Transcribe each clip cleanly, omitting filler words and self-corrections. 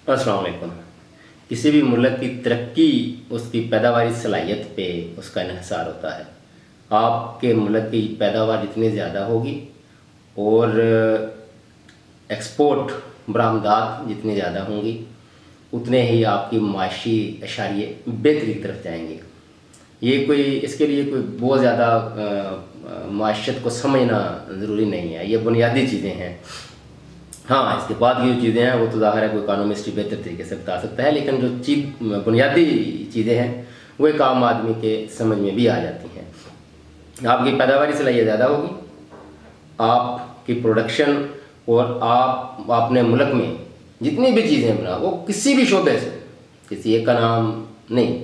अस्सलाम वालेकुम। किसी भी मुल्क की तरक्की उसकी पैदावारी सलाहियत पे उसका इन्हिसार होता है। आपके मुल्क की पैदावार जितनी ज़्यादा होगी और एक्सपोर्ट बरामदात जितनी ज़्यादा होंगी, उतने ही आपकी माशी अशारिये बेहतरी की तरफ जाएंगे। ये कोई इसके लिए कोई बहुत ज़्यादा माशत को समझना ज़रूरी नहीं है, ये बुनियादी चीज़ें हैं। हाँ, इसके बाद की जो चीज़ें हैं वो तो ज़ाहिर है कोई इकोनॉमिस्ट बेहतर तरीके से बता सकता है, लेकिन जो बुनियादी चीज़ें हैं वो एक आम आदमी के समझ में भी आ जाती हैं। आपकी पैदावारी सलाहियत ज़्यादा होगी, आपकी प्रोडक्शन और आप अपने मुल्क में जितनी भी चीज़ें बना वो किसी भी शोबे से, किसी एक का नाम नहीं,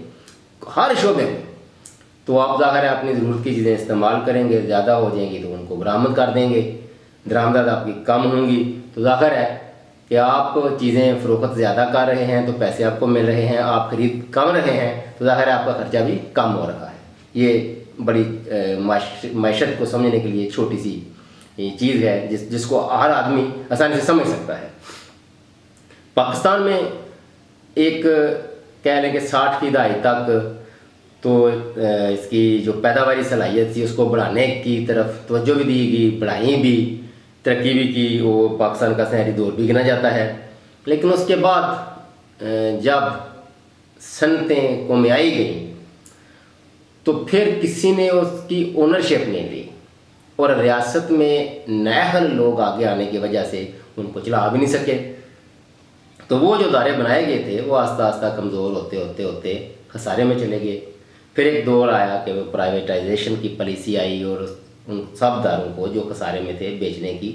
हर शोबे में, तो आप ज़ाहिर है अपनी ज़रूरत की चीज़ें इस्तेमाल करेंगे, ज़्यादा हो जाएंगी तो उनको बरामद कर देंगे, दरामदाद आपकी कम होंगी तो ज़ाहिर है कि आप चीज़ें फ़रोख्त ज़्यादा कर रहे हैं तो पैसे आपको मिल रहे हैं, आप खरीद कम रहे हैं तो ज़ाहिर है आपका खर्चा भी कम हो रहा है। ये बड़ी मैशत को समझने के लिए छोटी सी चीज़ है जिसको हर आदमी आसानी से समझ सकता है। पाकिस्तान में एक कह लें कि 60 की दहाई तक तो इसकी जो पैदावारी सलाहियत थी उसको बढ़ाने की तरफ तवज्जो भी दी गई, बढ़ाई भी, तरक्की भी की, वो पाकिस्तान का शहरी दौर भी गिना जाता है। लेकिन उसके बाद जब सनतें कौमियाई गई तो फिर किसी ने उसकी ओनरशिप नहीं ली और रियासत में नाअहल लोग आगे आने की वजह से उनको चला भी नहीं सके। तो वो जो दायरे बनाए गए थे वो आस्ता आस्ता कमज़ोर होते होते होते खसारे में चले गए। फिर एक दौर आया कि वो प्राइवेटाइजेशन की पॉलिसी आई और उन सब दारों को जो खसारे में थे बेचने की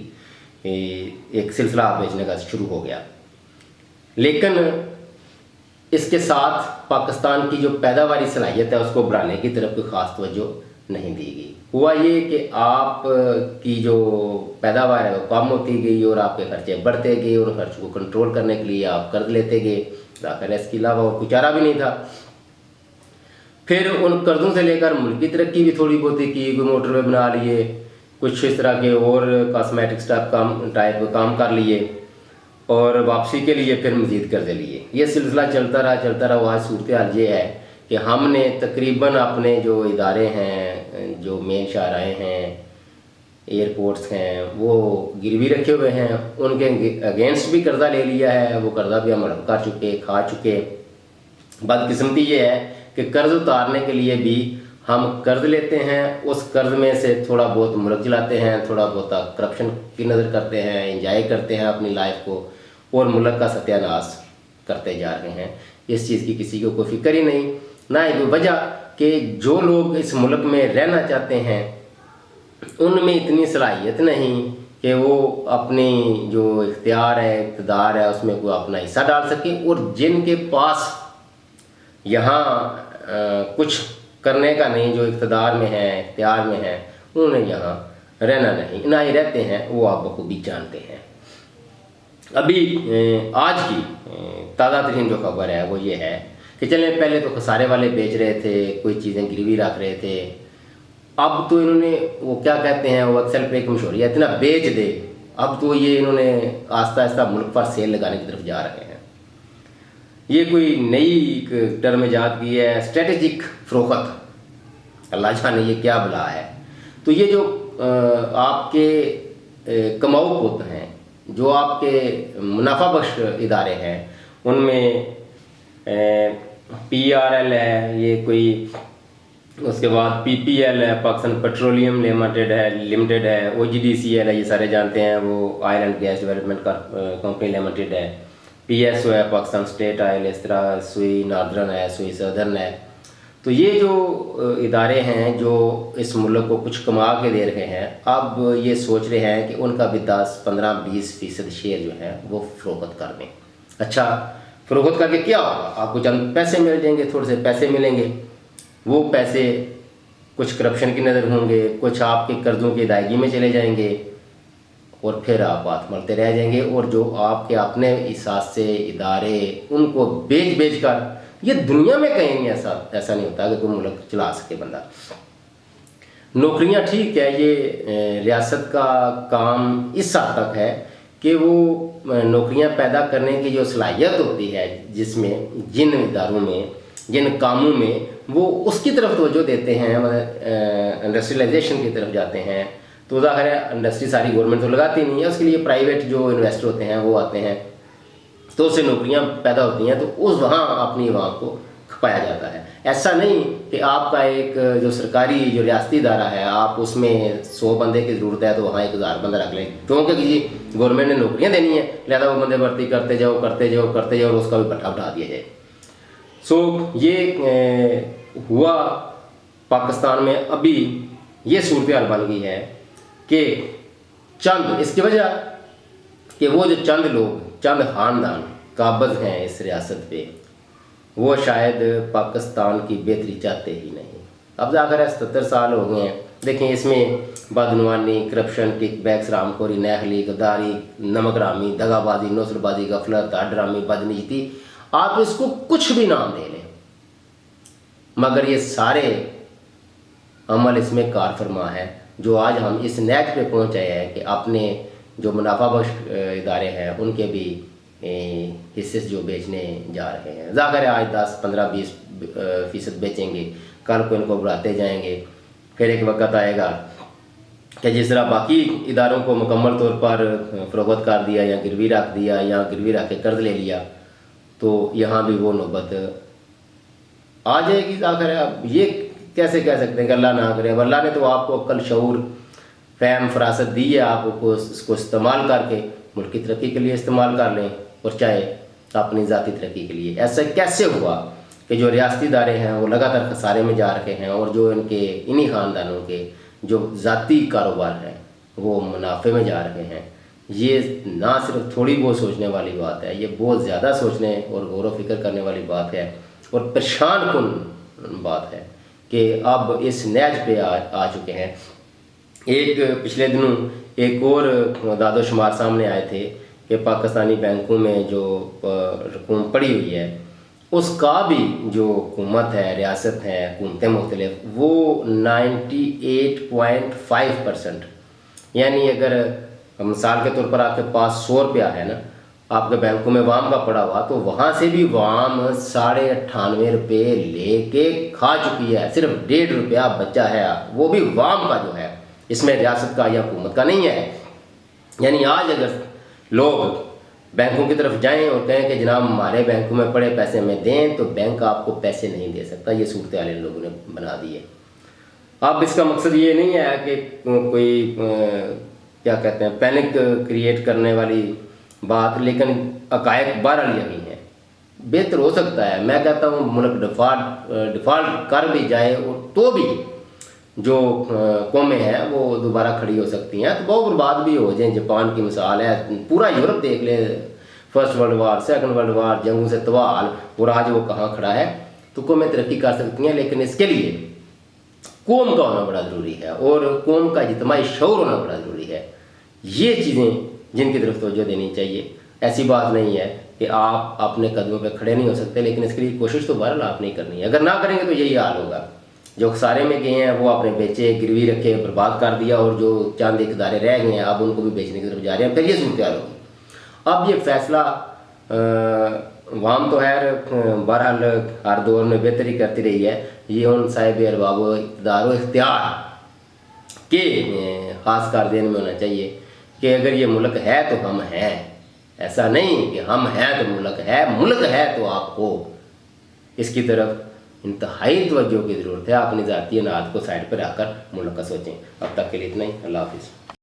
एक सिलसिला बेचने का शुरू हो गया। लेकिन इसके साथ पाकिस्तान की जो पैदावारी सलाहियत है उसको बढ़ाने की तरफ कोई ख़ास तवज्जो नहीं दी गई। हुआ ये कि आप की जो पैदावार है वो कम होती गई और आपके खर्चे बढ़ते गए और खर्च को कंट्रोल करने के लिए आप कर्ज लेते गए, आखिर इसके अलावा और कुछ चारा भी नहीं था। फिर उन कर्ज़ों से लेकर मुल्क की तरक्की भी थोड़ी बहुत की, कोई मोटरवे बना लिए, कुछ इस तरह के और कॉस्मेटिक्स टाइप काम कर लिए और वापसी के लिए फिर मज़ीद कर्जे लिए। ये सिलसिला चलता रहा। वहाँ सूरत हाल ये है कि हमने तकरीबन अपने जो इदारे हैं, जो मेन शाहराएँ हैं, एयरपोर्ट्स हैं, वो गिरवी रखे हुए हैं, उनके अगेंस्ट भी कर्ज़ा ले लिया है। वो कर्ज़ा भी हम हड़प कर चुके, खा चुके। बदकिस्मती ये है कि कर्ज़ उतारने के लिए भी हम कर्ज़ लेते हैं, उस कर्ज़ में से थोड़ा बहुत मुल्क चलाते हैं, थोड़ा बहुत करप्शन की नज़र करते हैं, इंजॉय करते हैं अपनी लाइफ को और मुल्क का सत्यानाश करते जा रहे हैं। इस चीज़ की किसी को कोई फिक्र ही नहीं, ना ही कोई वजह कि जो लोग इस मुल्क में रहना चाहते हैं उनमें इतनी सलाहियत नहीं कि वो अपनी जो इख्तियार है, इक़्तिदार है, उसमें कोई अपना हिस्सा डाल सके। और जिनके पास यहाँ कुछ करने का नहीं, जो इक़्तिदार में है, इख्तियार में है, उन्हें यहाँ रहना नहीं, ना ही रहते हैं, वो आप बखूबी जानते हैं। अभी आज की ताज़ा तरीन जो खबर है वो ये है कि चलें, पहले तो खसारे वाले बेच रहे थे, कोई चीज़ें गिरवी रख रहे थे, अब तो इन्होंने वो क्या कहते हैं, वो एक्सेल पे एक मशहूर है, इतना बेच दे, अब तो ये इन्होंने आस्ता आस्ता मुल्क पर सेल लगाने की तरफ जा रहे हैं। ये कोई नई टर्म ईजाद की है, स्ट्रेटेजिक फ़रोख्त, अल्लाह जाने ये क्या बला है। तो ये जो आपके कमाऊ पुत हैं, जो आपके मुनाफा बख्श इदारे हैं, उनमें PRL है, ये कोई, उसके बाद PPL है, पाकिस्तान पेट्रोलियम लिमिटेड है, OGDCL है, ये सारे जानते हैं, वो oil and gas development company limited है, PSO है, पाकिस्तान स्टेट ऑयल, इस तरह सुई नॉर्दर्न है, सुई सदर्न है। तो ये जो इदारे हैं जो इस मुल्क को कुछ कमा के दे रहे हैं, अब ये सोच रहे हैं कि उनका भी 10, 15, 20% शेयर जो है वो फ़रोख्त कर दें। अच्छा, फ़रोख्त करके क्या होगा? आपको चंद पैसे मिल जाएंगे, थोड़े से पैसे मिलेंगे, वो पैसे कुछ करप्शन की नज़र होंगे, कुछ आपके कर्ज़ों की अदायगी में चले जाएंगे और फिर आप बात मरते रह जाएंगे। और जो आपके अपने हिसाब से इदारे, उनको बेच कर, ये दुनिया में कहीं नहीं ऐसा नहीं होता कि कोई मुल्क चला सके बंदा। नौकरियां ठीक है, ये रियासत का काम इस हद तक है کہ وہ نوکریاں پیدا کرنے کی جو صلاحیت ہوتی ہے جس میں جن اداروں میں جن کاموں میں وہ اس کی طرف توجہ دیتے ہیں، انڈسٹریلائزیشن کی طرف جاتے ہیں، تو ظاہر ہے انڈسٹری ساری گورنمنٹ تو لگاتی نہیں ہے، اس کے لیے پرائیویٹ جو انویسٹر ہوتے ہیں وہ آتے ہیں، تو اس سے نوکریاں پیدا ہوتی ہیں، تو اس وہاں اپنی عوام کو کھپایا جاتا ہے۔ ایسا نہیں کہ آپ کا ایک جو سرکاری جو ریاستی ادارہ ہے آپ اس میں 100 بندے کی ضرورت ہے تو وہاں 1000 بندہ رکھ لیں، کیونکہ جی گورنمنٹ نے نوکریاں دینی ہیں، لہذا وہ بندے بھرتی کرتے جاؤ اور اس کا بھی پٹھا اٹھا دیا جائے۔ یہ ہوا پاکستان میں ابھی یہ صورتحال بن گئی ہے کہ چند اس کی وجہ کہ وہ جو چند لوگ چند خاندان قابض ہیں اس ریاست پہ، وہ شاید پاکستان کی بہتری چاہتے ہی نہیں۔ اب ظاہر ہے 77 سال ہو گئے ہیں، دیکھیں اس میں بدعنوانی، کرپشن، ٹک بیکس، رام خوری، نیخلی، غداری، نمک رامی، دغا بازی، نوسر بازی، غفلت، ہڈرامی، بدنیتی، آپ اس کو کچھ بھی نام دے لیں، مگر یہ سارے عمل اس میں کار فرما ہے جو آج ہم اس نیچ پہ پہنچے ہیں کہ اپنے جو منافع بخش ادارے ہیں ان کے بھی حصے جو بیچنے جا رہے ہیں۔ ظاہر ہے آج 10، 15، 20% بیچیں گے، کل کو ان کو بڑھاتے جائیں گے، پھر ایک وقت آئے گا کہ جس طرح باقی اداروں کو مکمل طور پر فروخت کر دیا یا گروی رکھ دیا یا گروی رکھ کے قرض لے لیا، تو یہاں بھی وہ نوبت آ جائے گی۔ ظاہر ہے اب یہ کیسے کہہ سکتے ہیں کہ اللہ نہ کرے، اب اللہ نے تو آپ کو عقل، شعور، فہم، فراست دی ہے، آپ کو اس کو استعمال کر کے ملک کی ترقی کے لیے استعمال کر لیں، اور چاہے اپنی ذاتی ترقی کے لیے۔ ایسا کیسے ہوا کہ جو ریاستی ادارے ہیں وہ لگاتار خسارے میں جا رہے ہیں اور جو ان کے انہی خاندانوں کے جو ذاتی کاروبار ہیں وہ منافع میں جا رہے ہیں؟ یہ نہ صرف تھوڑی بہت سوچنے والی بات ہے، یہ بہت زیادہ سوچنے اور غور و فکر کرنے والی بات ہے، اور پریشان کن بات ہے کہ اب اس نیج پہ آ چکے ہیں۔ ایک پچھلے دنوں ایک اور داد و شمار سامنے آئے تھے کہ پاکستانی بینکوں میں جو رقوم پڑی ہوئی ہے اس کا بھی جو حکومت ہے، ریاست ہے، حکومتیں مختلف، وہ 98.5%، یعنی اگر مثال کے طور پر آپ کے پاس 100 روپیہ ہے نا آپ کے بینکوں میں وام کا پڑا ہوا، تو وہاں سے بھی وام 98.5 روپے لے کے کھا چکی ہے، صرف 1.5 روپیہ بچا ہے، وہ بھی وام کا جو ہے، اس میں ریاست کا یا حکومت کا نہیں ہے۔ یعنی آج اگر لوگ بینکوں کی طرف جائیں اور کہیں کہ جناب ہمارے بینکوں میں پڑے پیسے میں دیں، تو بینک آپ کو پیسے نہیں دے سکتا۔ یہ صورتحال ان لوگوں نے بنا دی ہے۔ اب اس کا مقصد یہ نہیں ہے کہ کوئی کیا کہتے ہیں پینک کریٹ کرنے والی بات، لیکن حقائق بہرحال یہی ہیں۔ بہتر ہو سکتا ہے، میں کہتا ہوں ملک ڈیفالٹ کر بھی جائے اور تو بھی جو قومیں ہیں وہ دوبارہ کھڑی ہو سکتی ہیں، تو بہت برباد بھی ہو جائیں۔ جاپان کی مثال ہے، پورا یورپ دیکھ لیں، first world war, second world war, جنگوں سے تباہ، اور آج وہ کہاں کھڑا ہے۔ تو قومیں ترقی کر سکتی ہیں، لیکن اس کے لیے قوم کا ہونا بڑا ضروری ہے اور قوم کا اجتماعی شعور ہونا بڑا ضروری ہے۔ یہ چیزیں جن کی طرف توجہ دینی چاہیے۔ ایسی بات نہیں ہے کہ آپ اپنے قدموں پہ کھڑے نہیں ہو سکتے، لیکن اس کے لیے کوشش تو بہرحال آپ نہیں کرنی ہے۔ اگر نہ کریں گے تو یہی حال ہوگا، جو خسارے میں گئے ہیں وہ اپنے بیچے، گروی رکھے، برباد کر دیا، اور جو چاند ایک ادارے رہ گئے ہیں اب ان کو بھی بیچنے کی طرف جا رہے ہیں، پھر یہ صورتحال ہوگی۔ اب یہ فیصلہ عوام تو بہرحال ہر دور میں بہتری کرتی رہی ہے، یہ ان صاحب ارباب و اقتدار و اختیار کے خاص کار ذہن میں ہونا چاہیے کہ اگر یہ ملک ہے تو ہم ہیں، ایسا نہیں کہ ہم ہیں تو ملک ہے تو آپ ہو۔ اس کی طرف انتہائی توجہ کی ضرورت ہے، اپنی ذاتی اناج کو سائڈ پہ رکھ کر ملک کا سوچیں۔ اب تک کے لیے اتنا ہی، اللہ حافظ۔